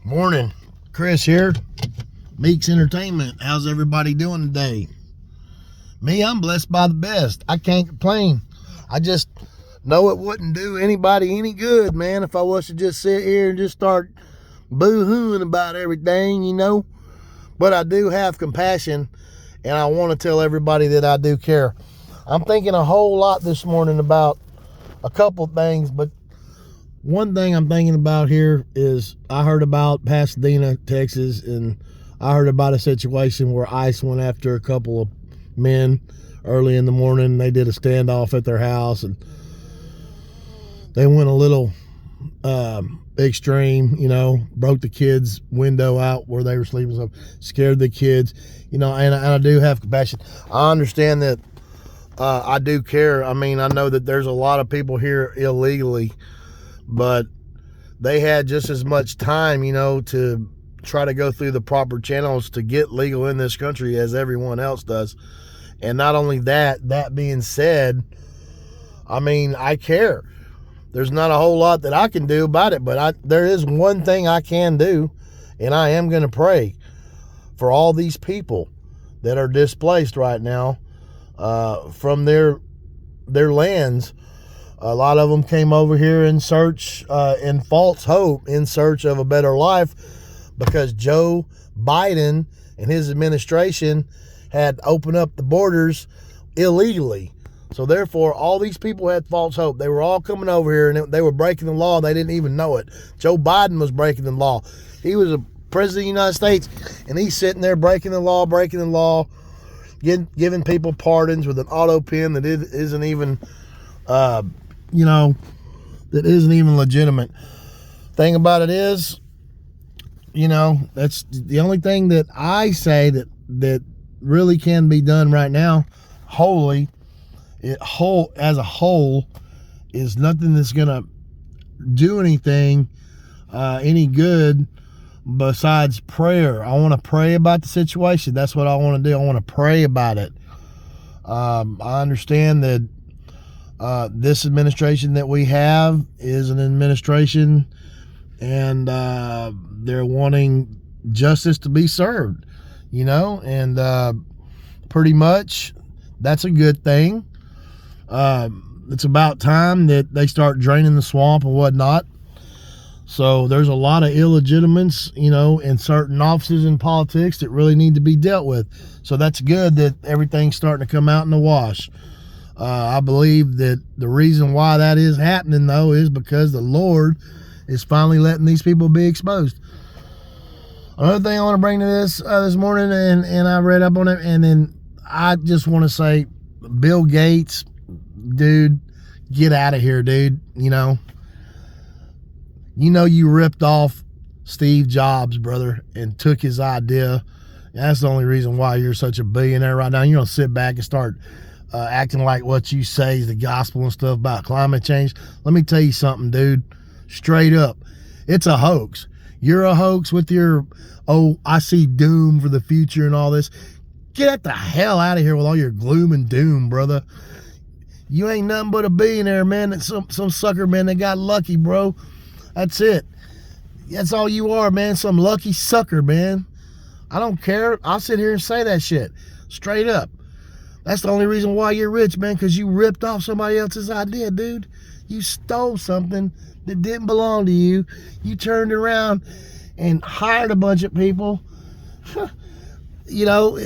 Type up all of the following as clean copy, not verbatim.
Morning, Chris here, Meeks Entertainment. How's everybody doing today? Me, I'm blessed by the best. I can't complain. I just know it wouldn't do anybody any good, man, if I was to just sit here and just start boo-hooing about everything, you know. But I do have compassion, and I want to tell everybody that I do care. I'm thinking a whole lot this morning about a couple things, but one thing I'm thinking about here is I heard about Pasadena, Texas, and I heard about a situation where ICE went after a couple of men early in the morning. They did a standoff at their house, and they went a little extreme, you know, broke the kids' window out where they were sleeping, so scared the kids, you know, and I do have compassion. I understand that. I do care. I mean, I know that there's a lot of people here illegally, but they had just as much time, you know, to try to go through the proper channels to get legal in this country as everyone else does. And not only that, that being said, I mean, I care. There's not a whole lot that I can do about it, but there is one thing I can do, and I am going to pray for all these people that are displaced right now from their lands. A lot of them came over here in search, in false hope, in search of a better life, because Joe Biden and his administration had opened up the borders illegally. So therefore, all these people had false hope. They were all coming over here, and they were breaking the law. They didn't even know it. Joe Biden was breaking the law. He was a president of the United States, and he's sitting there breaking the law, giving people pardons with an auto pen that isn't even, you know, that isn't even legitimate. Thing about it is, you know, that's the only thing that I say that really can be done right now, as a whole, is nothing that's gonna do anything any good besides prayer. I want to pray about the situation. That's what I want to do. I want to pray about it. I understand that this administration that we have is an administration, and they're wanting justice to be served, you know, and pretty much that's a good thing. It's about time that they start draining the swamp and whatnot. So there's a lot of illegitimates, you know, in certain offices in politics that really need to be dealt with. So that's good that everything's starting to come out in the wash. I believe that the reason why that is happening, though, is because the Lord is finally letting these people be exposed. Another thing I want to bring to this morning, and I read up on it, and then I just want to say, Bill Gates, dude, get out of here, dude. You know you ripped off Steve Jobs, brother, and took his idea. That's the only reason why you're such a billionaire right now. You don't sit back and start acting like what you say is the gospel and stuff about climate change. Let me tell you something, dude. Straight up, it's a hoax. You're a hoax with your, I see doom for the future and all this. Get the hell out of here with all your gloom and doom, brother. You ain't nothing but a billionaire, man. That's some sucker, man, that got lucky, bro. That's it. That's all you are, man. Some lucky sucker, man. I don't care. I'll sit here and say that shit straight up. That's the only reason why you're rich, man, because you ripped off somebody else's idea, dude. You stole something that didn't belong to you. You turned around and hired a bunch of people. You know,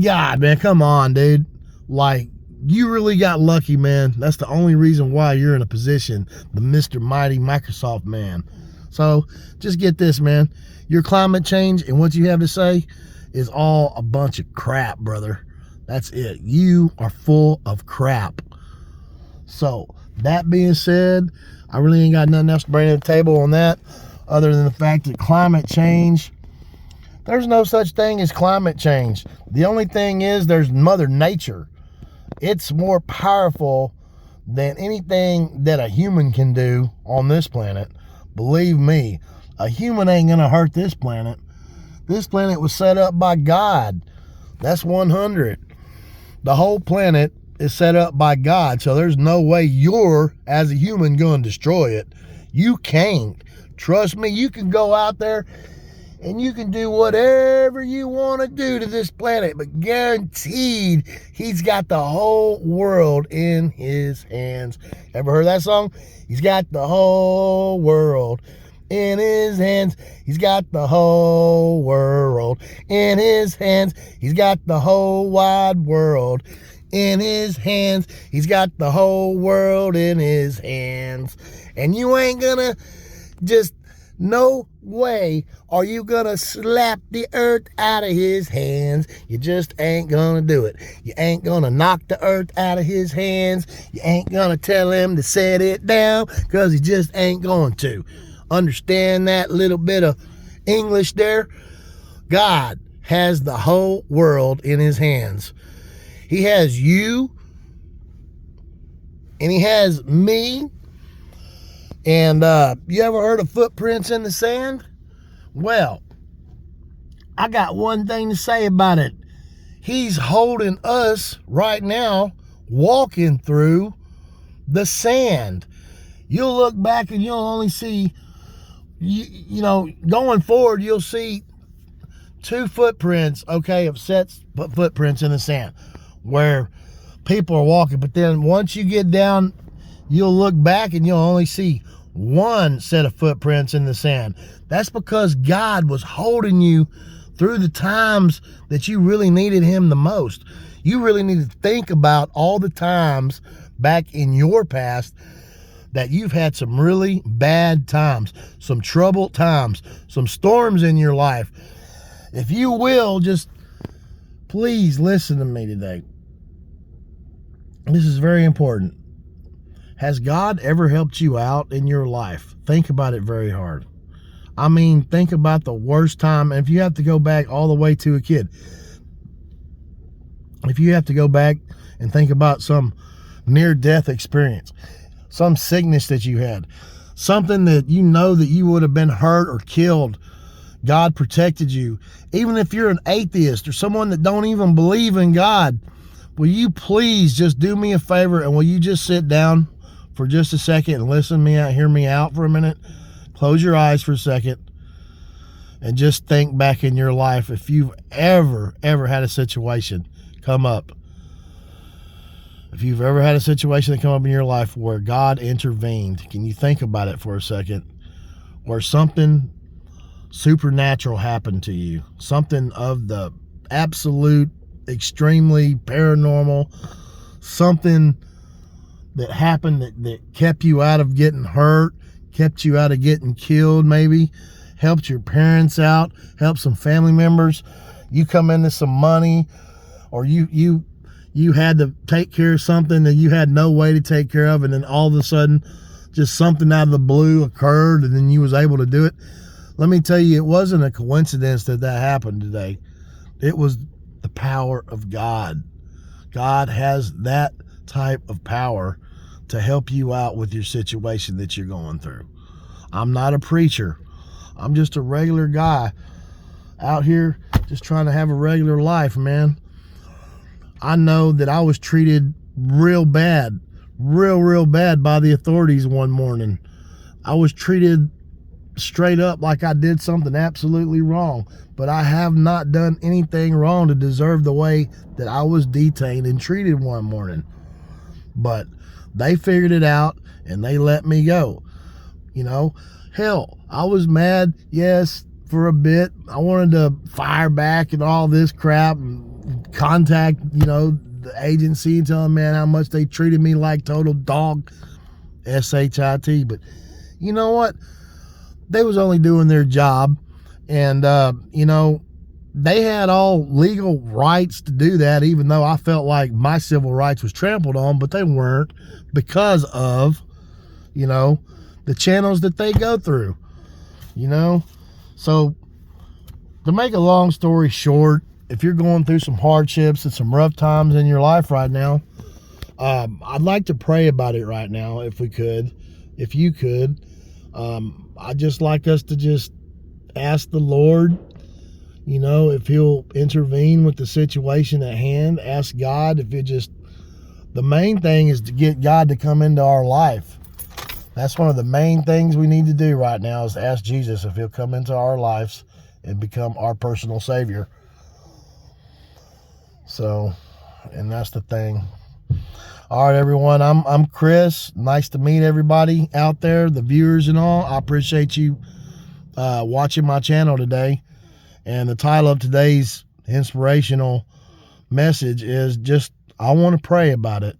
God, man, come on, dude. Like, you really got lucky, man. That's the only reason why you're in a position, the Mr. Mighty Microsoft man. So just get this, man. Your climate change and what you have to say is all a bunch of crap, brother. That's it. You are full of crap. So that being said, I really ain't got nothing else to bring to the table on that, other than the fact that climate change, there's no such thing as climate change. The only thing is there's Mother Nature. It's more powerful than anything that a human can do on this planet. Believe me, a human ain't gonna hurt this planet. This planet was set up by God. That's 100. The whole planet is set up by God, so there's no way you're, as a human, going to destroy it. You can't. Trust me, you can go out there and you can do whatever you want to do to this planet, but guaranteed he's got the whole world in his hands. Ever heard that song? He's got the whole world in his hands. He's got the whole world in his hands. He's got the whole wide world in his hands. He's got the whole world in his hands. And you ain't gonna just, no way are you gonna slap the earth out of his hands. You just ain't gonna do it. You ain't gonna knock the earth out of his hands. You ain't gonna tell him to set it down, because he just ain't going to. Understand that little bit of English there? God has the whole world in his hands. He has you, and he has me. And you ever heard of footprints in the sand? Well, I got one thing to say about it. He's holding us right now, walking through the sand. You'll look back and you'll only see, you know, going forward, you'll see 2 footprints, okay, of sets, footprints in the sand where people are walking. But then once you get down, you'll look back and you'll only see 1 set of footprints in the sand. That's because God was holding you through the times that you really needed him the most. You really need to think about all the times back in your past that you've had some really bad times, some troubled times, some storms in your life. If you will, just please listen to me today. This is very important. Has God ever helped you out in your life? Think about it very hard. I mean, think about the worst time. If you have to go back all the way to a kid, if you have to go back and think about some near-death experience, some sickness that you had, something that you know that you would have been hurt or killed, God protected you. Even if you're an atheist or someone that don't even believe in God, will you please just do me a favor and will you just sit down for just a second and listen to me out, hear me out for a minute? Close your eyes for a second and just think back in your life if you've ever had a situation come up. If you've ever had a situation that come up in your life where God intervened, can you think about it for a second? Where something supernatural happened to you, something of the absolute, extremely paranormal, something that happened that kept you out of getting hurt, kept you out of getting killed, maybe helped your parents out, helped some family members, you come into some money, or you had to take care of something that you had no way to take care of, and then all of a sudden just something out of the blue occurred and then you was able to do it. Let me tell you, it wasn't a coincidence that happened today. It was the power of God. God has that type of power to help you out with your situation that you're going through. I'm not a preacher. I'm just a regular guy out here just trying to have a regular life, man. I know that I was treated real bad by the authorities one morning. I was treated straight up like I did something absolutely wrong, but I have not done anything wrong to deserve the way that I was detained and treated one morning. But they figured it out and they let me go. You know, hell, I was mad, yes, for a bit. I wanted to fire back and all this crap and contact, you know, the agency and tell them, man, how much they treated me like total dog, S-H-I-T. But you know what? They was only doing their job, and you know, they had all legal rights to do that, even though I felt like my civil rights was trampled on, but they weren't, because of, you know, the channels that they go through, you know. So to make a long story short, if you're going through some hardships and some rough times in your life right now, I'd like to pray about it right now, if we could, if you could. I'd just like us to just ask the Lord, you know, if he'll intervene with the situation at hand. Ask God if it just, the main thing is to get God to come into our life. That's one of the main things we need to do right now, is ask Jesus if he'll come into our lives and become our personal Savior. So, and that's the thing. All right, everyone, I'm Chris. Nice to meet everybody out there, the viewers and all. I appreciate you watching my channel today. And the title of today's inspirational message is just, I want to pray about it.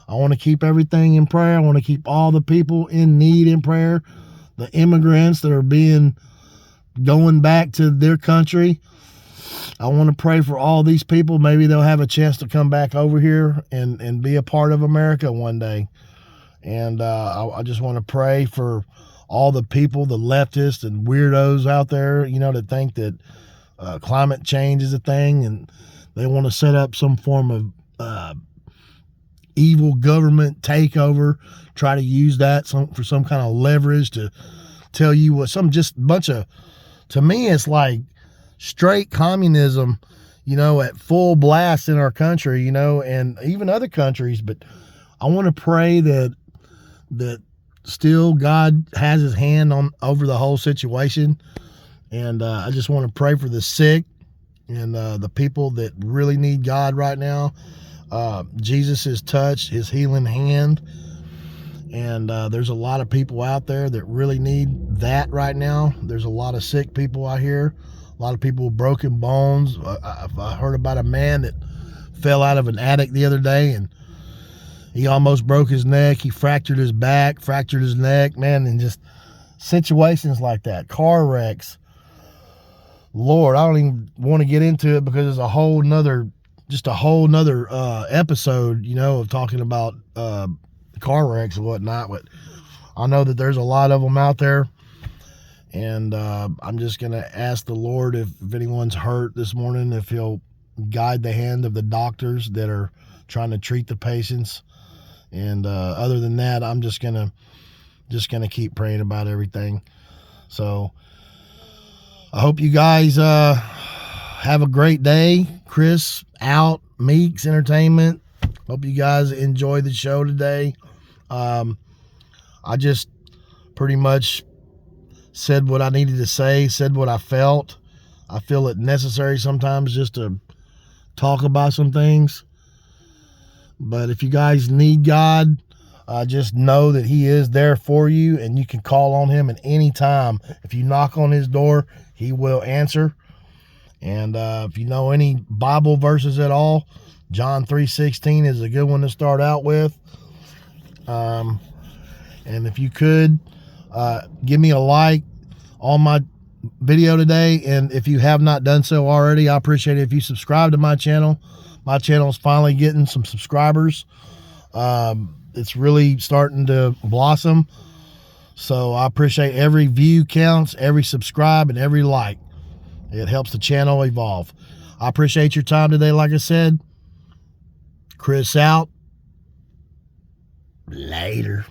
I want to keep everything in prayer. I want to keep all the people in need in prayer. The immigrants that are going back to their country. I want to pray for all these people. Maybe they'll have a chance to come back over here and be a part of America one day. And I just want to pray for all the people, the leftists and weirdos out there, that think that climate change is a thing and they want to set up some form of evil government takeover, try to use that for some kind of leverage to tell you what, just bunch of, to me, it's like straight communism, at full blast in our country, and even other countries. But I want to pray that still God has his hand over the whole situation. And I just want to pray for the sick and the people that really need God right now. Jesus' touch, his healing hand. And there's a lot of people out there that really need that right now. There's a lot of sick people out here, a lot of people with broken bones. I heard about a man that fell out of an attic the other day and he almost broke his neck. He fractured his back, fractured his neck, man, and just situations like that, car wrecks. Lord, I don't even want to get into it because it's a whole nother episode, of talking about car wrecks and whatnot. But I know that there's a lot of them out there. And I'm just going to ask the Lord if anyone's hurt this morning, if he'll guide the hand of the doctors that are trying to treat the patients. And other than that, I'm just going to keep praying about everything. So I hope you guys have a great day. Chris out, Meeks Entertainment. Hope you guys enjoy the show today. I just pretty much said what I needed to say, said what I felt. I feel it necessary sometimes just to talk about some things. But if you guys need God, just know that he is there for you and you can call on him at any time. If you knock on his door, he will answer. And if you know any Bible verses at all, John 3:16 is a good one to start out with. And if you could, give me a like on my video today. And if you have not done so already, I appreciate it if you subscribe to my channel. My channel is finally getting some subscribers. It's really starting to blossom. So I appreciate every view counts, every subscribe, and every like. It helps the channel evolve. I appreciate your time today. Like I said, Chris out. Later.